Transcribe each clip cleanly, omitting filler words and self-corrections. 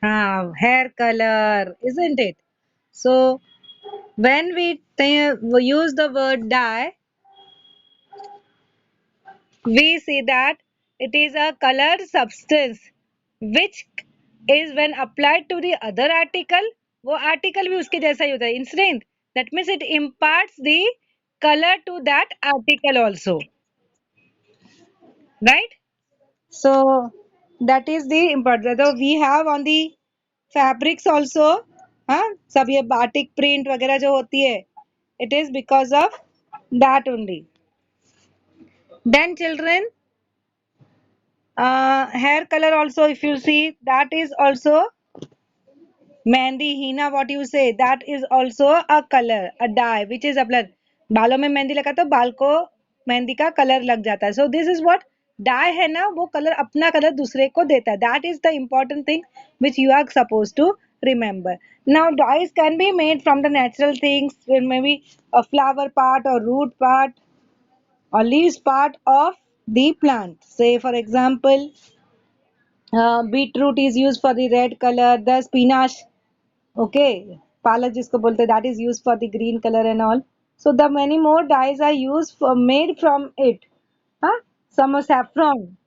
hair color, isn't it? So when we use the word dye, we see that it is a colored substance which is when applied to the other article, वो article भी उसके जैसा ही होता है instant. That means it imparts the color to that article also, right? So that is the important. So we have on the fabrics also, हाँ सब ये batik print वगैरह जो होती है, it is because of that only. Then children, hair color also, if you see, that is also mehndi Hina, what you say, that is also a color, a dye which is applied. बालों में मेहंदी लगा तो बाल को मेहंदी का colour लग जाता है. So this is what dye है ना, वो कलर अपना कलर दूसरे को देता है. That is the important thing which you are supposed to remember. Now dyes can be made from the natural things, maybe a flower part or root part or leaves part of the plant. Say for example, beetroot is used for the red color, the spinach, okay, palak jisko bolte, that is used for the green color and all. So the many more dyes are used for made from it. Huh? Some are saffron.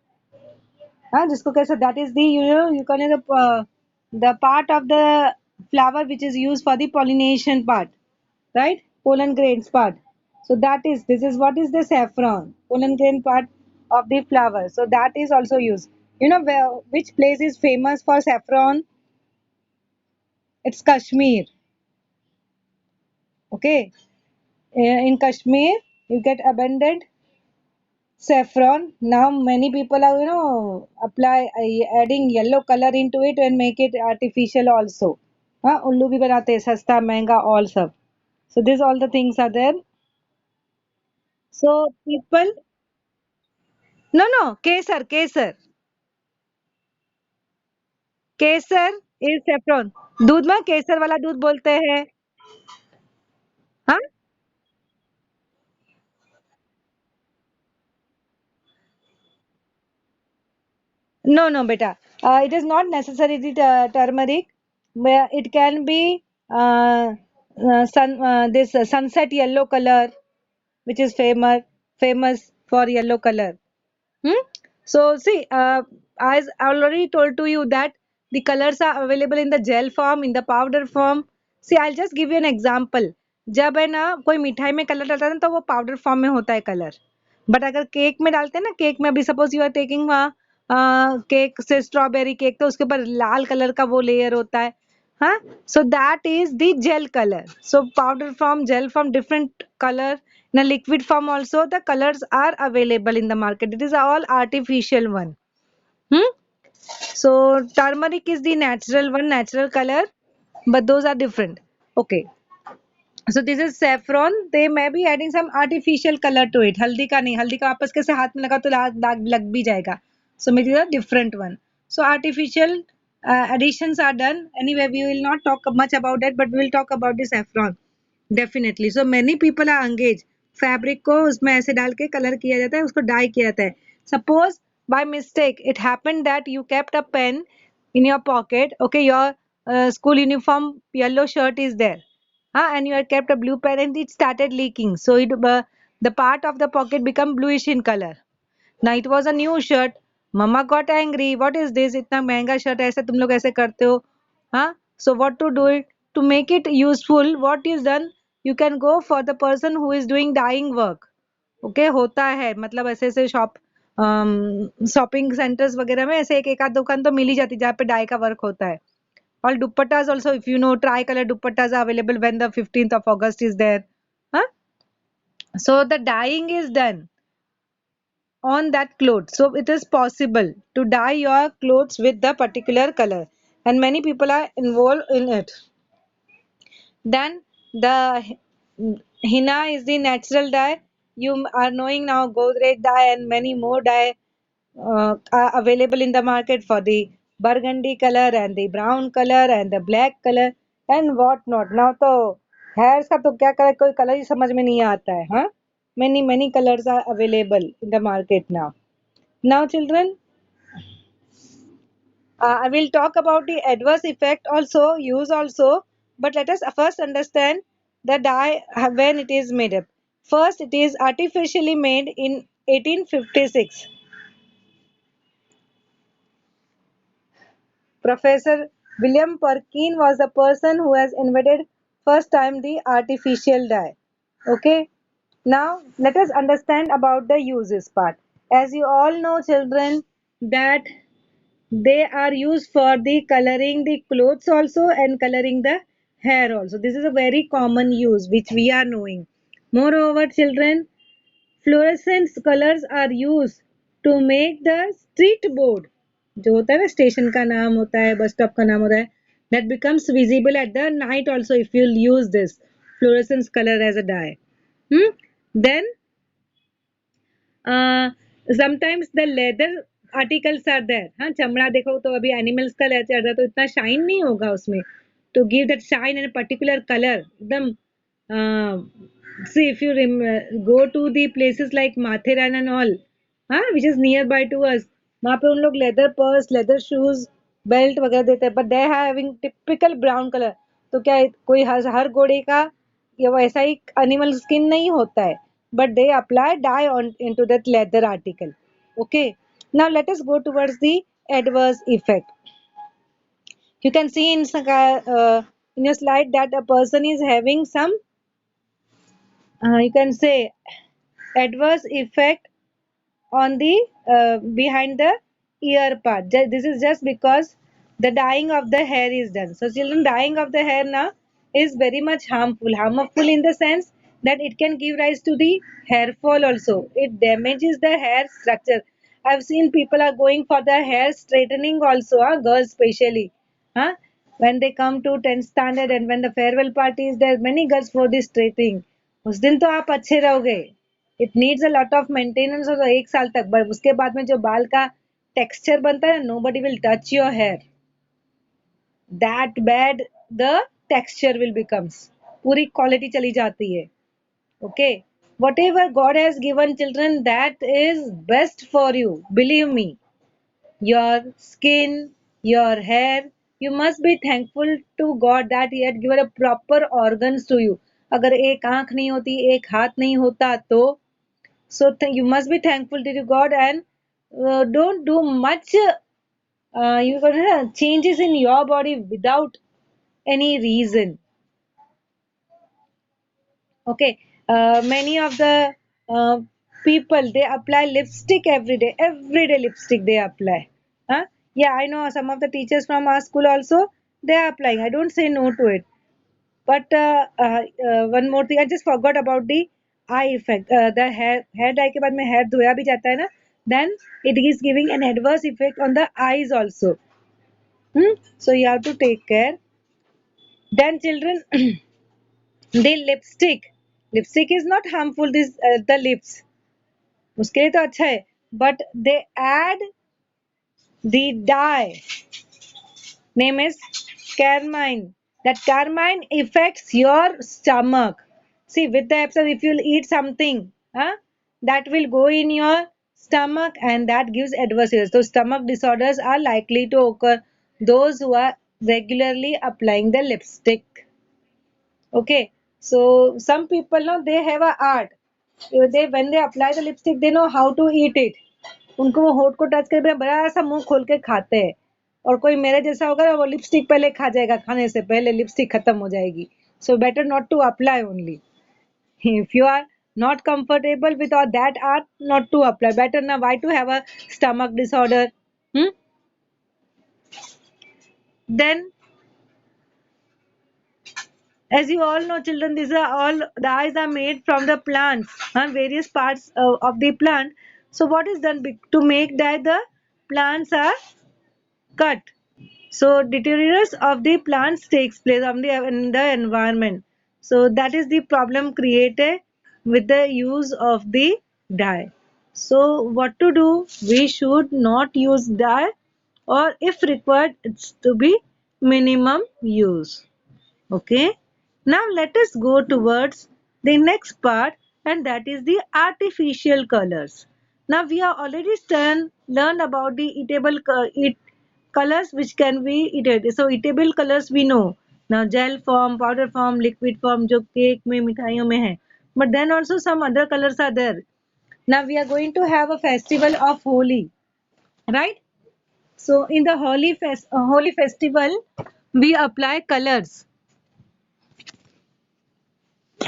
जिसको कैसे, that is the, you can the part of the flower which is used for the pollination part, right? Pollen grains part. So that is, this is what is the saffron, pollen grain part of the flower. So that is also used. You know where, which place is famous for saffron? It's Kashmir. Okay. In Kashmir you get abundant saffron. Now many people are, apply adding yellow color into it and make it artificial also. हाँ उल्लू भी बनाते हैं, सस्ता महंगा all सब. So this all the things are there. So people, no, kesar, kesar, Kesar is saffron. दूध में केसर वाला दूध बोलते हैं. हाँ, no beta, it is not necessarily turmeric. It can be this sunset yellow color, which is famous for yellow color. Hmm? So see, as I already told to you that the colors are available in the gel form, in the powder form. See, I'll just give you an example. जब है ना कोई मिठाई में colour डालता है ना, तो वो पाउडर फॉर्म में होता है कलर. बट अगर केक में डालते हैं ना, केक में अभी suppose you are taking cake से स्ट्रॉबेरी केक, तो उसके ऊपर लाल कलर का वो लेयर होता है. हाँ, so that is the gel color. So powder form, gel form, different color. In a liquid form also the colors are available in the market. It is all artificial one. Hmm? So turmeric is the natural one, natural color, but those are different. Okay. So this is saffron. They may be adding some artificial color to it. हल्दी का नहीं, हल्दी का आपस कैसे हाथ में लगा तो दाग लग भी जाएगा. So maybe a different one. So artificial additions are done. Anyway, we will not talk much about that, but we will talk about the saffron. Definitely. So many people are engaged. Fabric को उसमें ऐसे डाल के colour किया जाता है, उसको die किया जाता है. Suppose by mistake it happened that you kept a pen in your pocket. Okay, your school uniform yellow shirt is there, and you had kept a blue pen and it started leaking. So the part of the pocket become bluish in color. Now it was a new shirt. Mama got angry. What is this? इतना महंगा shirt ऐसे तुम लोग ऐसे करते हो? हाँ? So what to do it? To make it useful, what is done? You can go for the person who is doing dyeing work. Okay, होता है, मतलब ऐसे ऐसे शॉपिंग सेंटर्स वगैरह में ऐसे एक आध दुकान तो मिल ही जाती है जहाँ पे डाई का वर्क होता है. All dupattas also, if you know, tricolor dupattas are available when the 15th of August is there. Huh? So the dyeing is done on that cloth. So it is possible to dye your clothes with the particular color, and many people are involved in it. Then the henna is the natural dye. You are knowing now Godrej dye and many more dye are available in the market for the burgundy color and the brown color and the black color and what not. Now तो hairs का तो क्या colour, कोई colour ही समझ में नहीं आता है. हाँ, many colors are available in the market now. Now children, I will talk about the adverse effect also, use also, but let us first understand the dye when it is made up. First, it is artificially made in 1856. Professor William Perkin was the person who has invented first time the artificial dye. Okay. Now let us understand about the uses part. As you all know, children, that they are used for the coloring the clothes also and coloring the hair also. This is a very common use which we are knowing. Moreover, children, fluorescent colors are used to make the street board, जो होता है ना station का नाम होता है bus stop का नाम होता है, that becomes visible at the night also if you use this fluorescence color as a dye. Then sometimes the leather articles are there. हाँ, चमड़ा देखो तो अभी एनिमल्स का लेदर चढ़ रहा है तो इतना शाइन नहीं होगा उसमें, to give that shine and a particular color एकदम. See if you go to the places like Matheran and all, हाँ, which is nearby to us, वहाँ पे उन लोग leather purse, leather shoes, belt वगैरह देते हैं, but they having typical brown colour. तो क्या कोई हर घोड़े का ये वैसा ही एनिमल स्किन नहीं होता है, but they apply dye on into that leather article. Okay, now let us go towards the adverse effect. You can see in your slide that a person is having some you can say adverse effect on the behind the ear part. This is just because the dyeing of the hair is done. So children, dyeing of the hair now is very much harmful. Harmful in the sense that it can give rise to the hair fall also. It damages the hair structure. I've seen people are going for the hair straightening also, girls especially, huh? When they come to 10th standard and when the farewell party is there, many girls for this straightening. उस दिन तो आप अच्छे रहोगे. It needs a lot of maintenance और एक साल तक, बट उसके बाद में जो बाल का टेक्सचर बनता है, nobody will touch your hair, that bad the texture will becomes, पूरी क्वालिटी चली जाती है. Okay, whatever God has given children that is best for you, believe me. your skin, your hair, you must be thankful to God that He had given a proper organs to you. अगर एक आंख नहीं होती, एक हाथ नहीं होता तो, so you must be thankful to God and don't do much changes in your body without any reason. Okay, many of the uh, people, they apply lipstick every day lipstick they apply. Huh? Yeah, I know some of the teachers from our school also, they are applying. I don't say no to it. But one more thing, I just forgot about the eye effect. The hair dye के बाद में hair धोया भी जाता है ना, then it is giving an adverse effect on the eyes also. So you have to take care. Then children, the lipstick is not harmful. This the lips उसके लिए तो अच्छा है, but they add the dye, name is carmine. That carmine affects your stomach. See, with the abscess, if you eat something, that will go in your stomach and that gives adverse effects. So stomach disorders are likely to occur those who are regularly applying the lipstick. Okay, so some people know they have a art. They when they apply the lipstick, they know how to eat it. उनको वो होठ को touch करके बड़ा सा मुंह खोल के खाते हैं. और कोई मेरे जैसा होगा वो लिपस्टिक पहले खा जाएगा, खाने से पहले लिपस्टिक खत्म हो जाएगी. So better not to apply only. If you are not comfortable with all that art, not to apply. Better now. Why to have a stomach disorder? Hmm? Then as you all know, children, these are all the eyes are made from the plants, various parts of the plant. So what is done to make that the plants are cut? So deterioration of the plants takes place in the environment. So that is the problem created with the use of the dye. So what to do? We should not use dye, or if required, it's to be minimum use. Okay, now let us go towards the next part, and that is the artificial colors. Now we have already learned about the eat colors which can be eaten. So eatable colors we know now, gel form, powder form, liquid form, जो cake में मिठाइयों में है. But then also some other colors are there. Now we are going to have a festival of Holi, right? So in the Holi festival, we apply colors,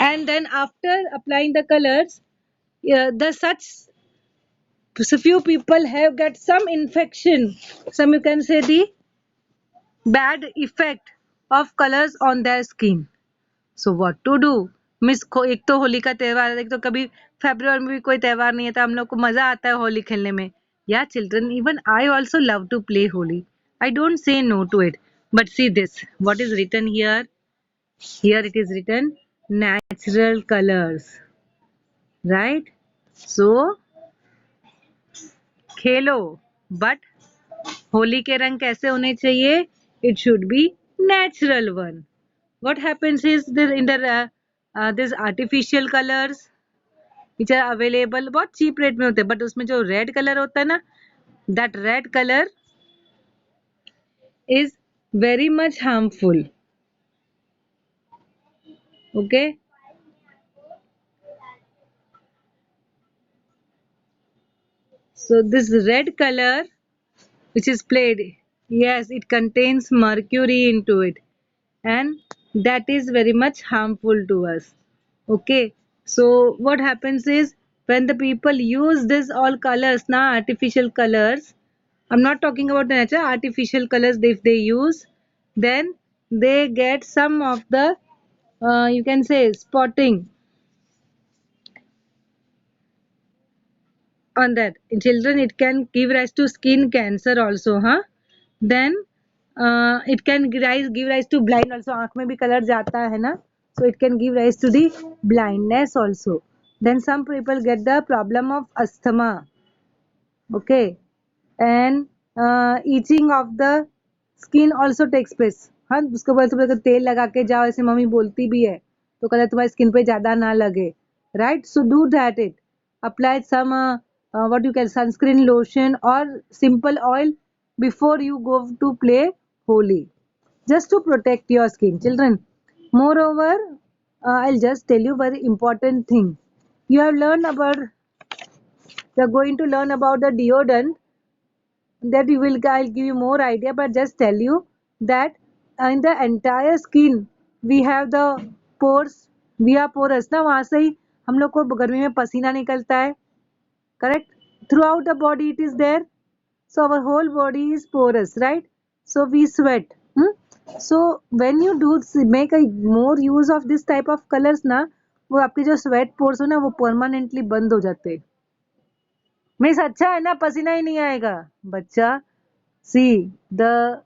and then after applying the colors, the such so few people have got some infection, some you can say the bad effect of colors on their skin. So what to do? Miss एक तो होली का त्योहार है, एक तो कभी फरवरी में भी कोई त्योहार नहीं है, तो हम लोग को मजा आता है होली खेलने में. या children, even I also love to play Holi. I don't say no to it. But see this, what is written here? Here it is written natural colors, right? So Khelo, but Holi के रंग कैसे होने चाहिए? It should be natural one. What happens is this artificial colors which are available बहुत cheap rate में होते हैं, but उसमें जो red color होता है ना, that red color is very much harmful. Okay. So this red color which is played, yes, it contains mercury into it, and that is very much harmful to us. Okay, so what happens is when the people use this all colors now, artificial colors, I'm not talking about the natural, artificial colors, if they use, then they get some of the you can say spotting on that. In children it can give rise to skin cancer also, huh? Then it can give rise to blind also. आँख में भी color जाता है ना, so it can give rise to the blindness also. Then some people get the problem of asthma. Okay, and itching of the skin also takes place. हाँ, उसको बोलते तेल लगा के जाओ, ऐसे मम्मी बोलती भी है, तो कहते तुम्हारी स्किन पे ज्यादा ना लगे, right? So do that. It apply some what you call sunscreen, lotion, or simple oil before you go to play Holi, just to protect your skin, children. Moreover, I'll just tell you very important thing. You have learned about. You are going to learn about the deodorant. That you will, I'll give you more idea, but just tell you that in the entire skin we have the pores. We are porous ना, वहाँ से ही हम लोग को गर्मी में पसीना निकलता है, correct? Throughout the body it is there. So our whole body is porous, right? So we sweat. So when you do make a more use of this type of colors ना, वो आपके जो sweat pores हो ना, वो permanently बंद हो जाते हैं. मिस अच्छा है ना, पसीना ही नहीं आएगा बच्चा. See, the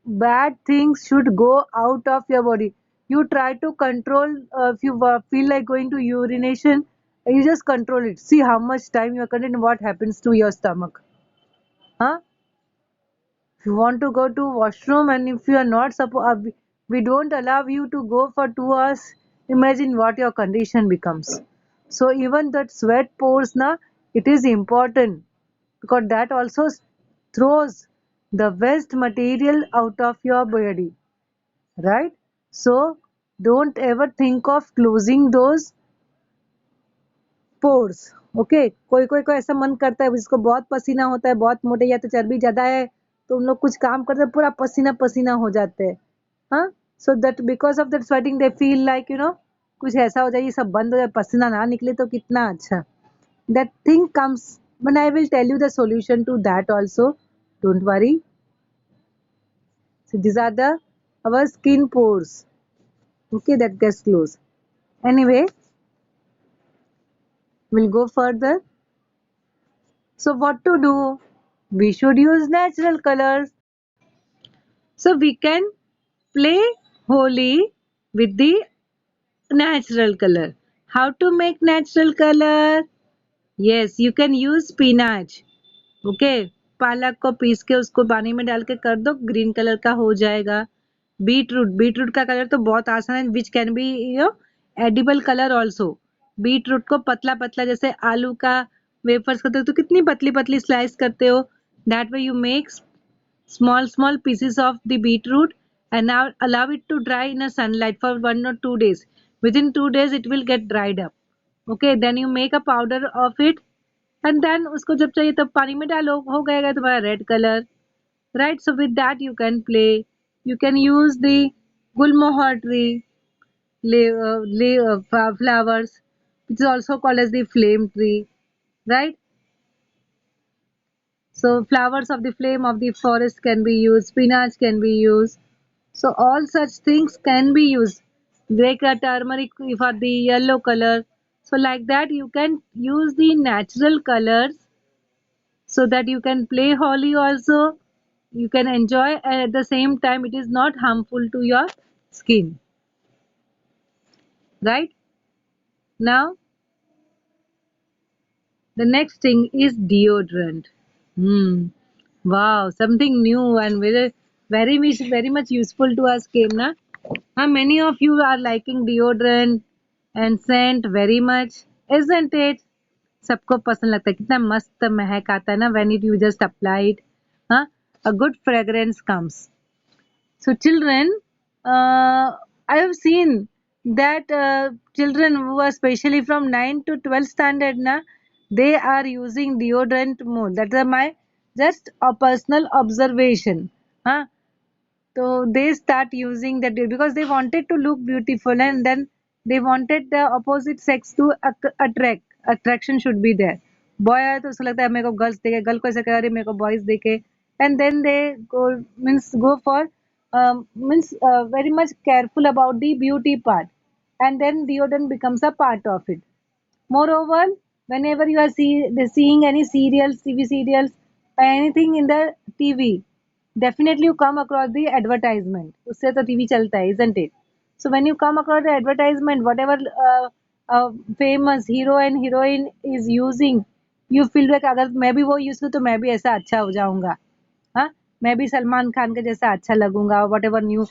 bad things should go out of your body. You try to control, if you feel like going to urination, you just control it. See how much time you are controlling, what happens to your stomach. Huh? If you want to go to washroom and if you are not supposed, we don't allow you to go for 2 hours, imagine what your condition becomes. So even that sweat pores na, it is important because that also throws the waste material out of your body, right? So don't ever think of closing those pores. Okay, कोई कोई को ऐसा मन करता है जिसको बहुत पसीना होता है, बहुत मोटे या तो चर्बी ज्यादा है, तो उन लोग कुछ काम करते हैं पूरा पसीना पसीना हो जाते हैं. हाँ, so that because of that sweating they feel like कुछ ऐसा हो जाए, ये सब बंद हो जाए, पसीना ना निकले तो कितना अच्छा. That thing comes when I will tell you the solution to that also. Don't worry. So these are our skin pores. Okay, that gets closed. Anyway, we'll go further. So what to do? We should use natural colors. So we can play Holi with the natural color. How to make natural color? Yes, you can use spinach. Okay, पालक को piece के उसको पानी में डाल के कर दो, ग्रीन कलर का हो जाएगा. बीटरूट का कलर तो बहुत आसान है, which can be edible colour also. Beetroot को पतला पतला जैसे आलू का वेफर्स करते हो तो कितनी पतली पतली स्लाइस करते हो, that way you make small pieces of the beetroot, and now allow it to dry in a sunlight for 1 or 2 days. Within 2 days it will get dried up. Okay, then you make a powder of it, and then उसको जब चाहिए तब पानी में डालो, हो गएगा तुम्हारा red colour. Right, so with that you can play. You can use the gulmohar tree flowers, which is also called as the flame tree, right? So flowers of the flame of the forest can be used, spinach can be used. So all such things can be used. Like a turmeric for the yellow color. So like that you can use the natural colors so that you can play Holi also. You can enjoy, and at the same time it is not harmful to your skin, right? Now the next thing is deodorant. Hmm. Wow, something new and very much useful to us came na. Many of you are liking deodorant and scent very much, isn't it? सबको पसंद लगता है कितना मस्त महक आता है ना when it you just apply it. हाँ, a good fragrance comes. So children, I have seen that children who are especially from 9 to 12 standard na, they are using deodorant more. That's my just a personal observation. Huh? So they start using that because they wanted to look beautiful, and then they wanted the opposite sex to attract. Attraction should be there. Boy है तो उसको लगता है मेरे को girls देखे, girl को ऐसा कह रही मेरे को बॉयज देखे, and then they go for means very much careful about the beauty part, and then deodorant becomes a part of it. Moreover, whenever you are seeing any serials, TV serials, or anything in the TV, definitely you come across the advertisement. उससे तो TV चलता है, isn't it? So when you come across the advertisement, whatever famous hero and heroine is using, you feel like अगर मैं भी वो use करूँ तो मैं भी ऐसा अच्छा हो जाऊंगा. हाँ, मैं भी सलमान खान के जैसा अच्छा लगूंगा. Whatever new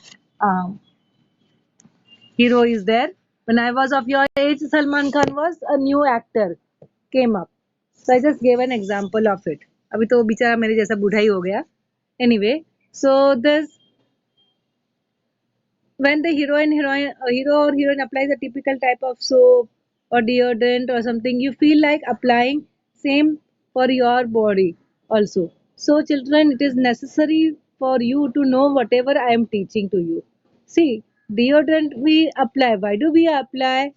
hero is there. When I was of your age, Salman Khan was a new actor, came up. So I just gave an example of it. अभी तो वो बेचारा मेरे जैसा बूढ़ा ही हो गया. Anyway, so this when the hero or heroine applies a typical type of soap or deodorant or something, you feel like applying same for your body also. So children, it is necessary for you to know whatever I am teaching to you. See, deodorant we apply. Why do we apply?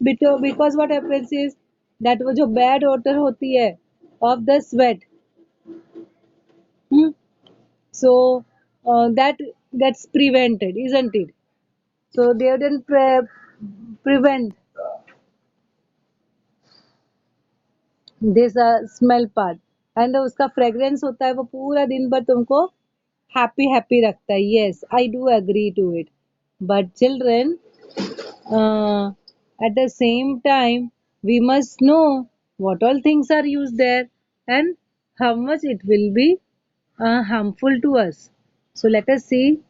Because what happens is that वो जो bad odor होती है of the sweat, hmm, so that gets prevented, isn't it? So deodorant prevent this smell part, and उसका fragrance होता है वो पूरा दिन भर तुमको happy रखता है. Yes, I do agree to it. But children, uh, at the same time, we must know what all things are used there and how much it will be harmful to us. So let us see